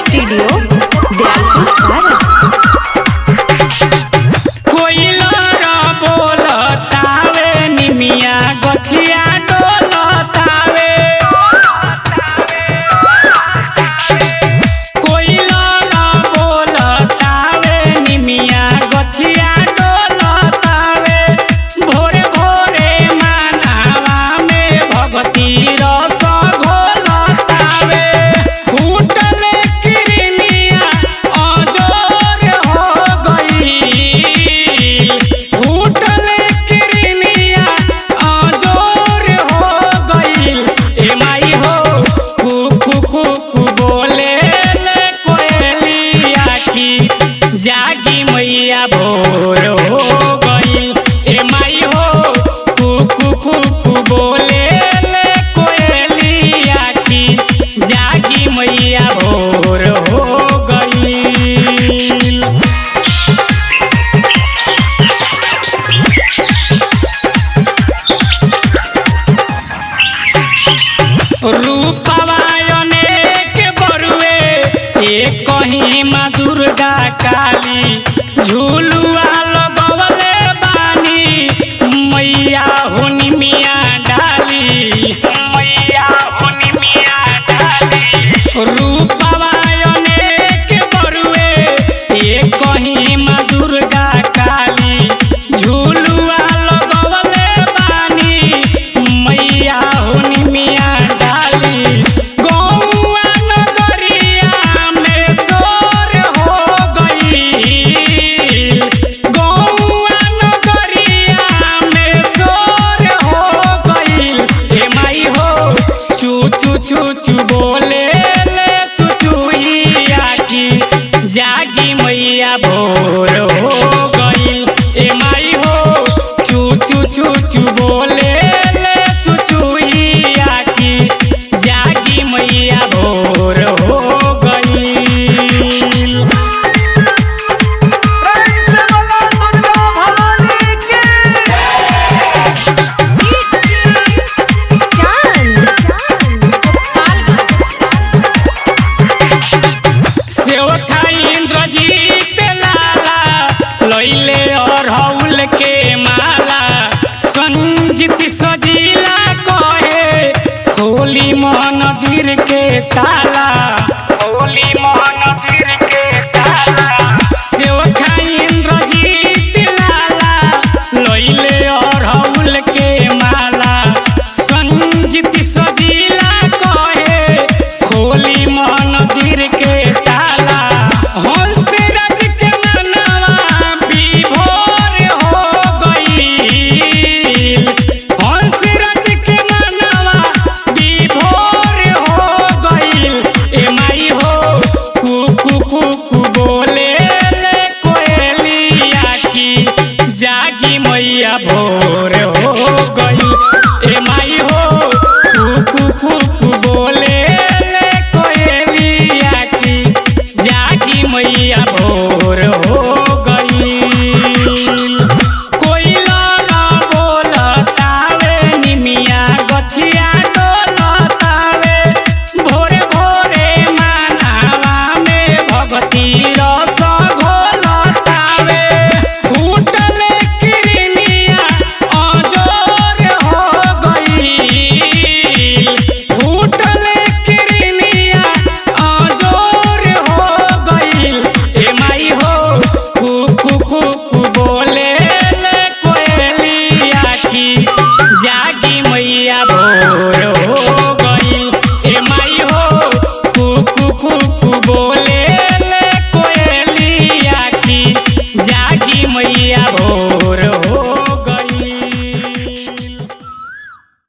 Studio Dayalpur सारा। कोइलरा बोलतावे निमिया गछिया डोलतावे। कोइलरा बोलतावे निमिया गछिया डोलतावे। भोरे भोरे मानवा में भगती रस घोलतावे। फूटल किरनिया अजोर हो गई। फूटल किरनिया अजोर हो गई। ए माई हो कुकु कुकु बोले ले कोयलिया की जागी मैया भोर हो गई। ए माई हो कुकु कुकु बोले ले कोयलिया की जागी मैया भोर हो गई। रूपवायने के बरुए एक कहीं माँ दुर्गा काली। झूलुआ लगवले बानी मैया हुनी मिया डाली। मैया हुनी मिया डाली। रूपवायने के बरुए एक कहीं माँ दुर्गा काली। झूलुआ लगवले बानी मैया हुनी मिया डाली। गौआ नगरिया में शोर हो गई। गौआ नगरिया में शोर हो गई। ए माई हो चू चू चू चू बोले ले चुचुइया की जागी मैया भोर हो गई। ए माई हो चू चू चू चू बोले ले चुचुइया की जागी मैया भोर हो गई। सेवका इंद्रजीत लाला लैले अरहुल के माला। संजीत सजीला कहे खोली मंदिर के ताला।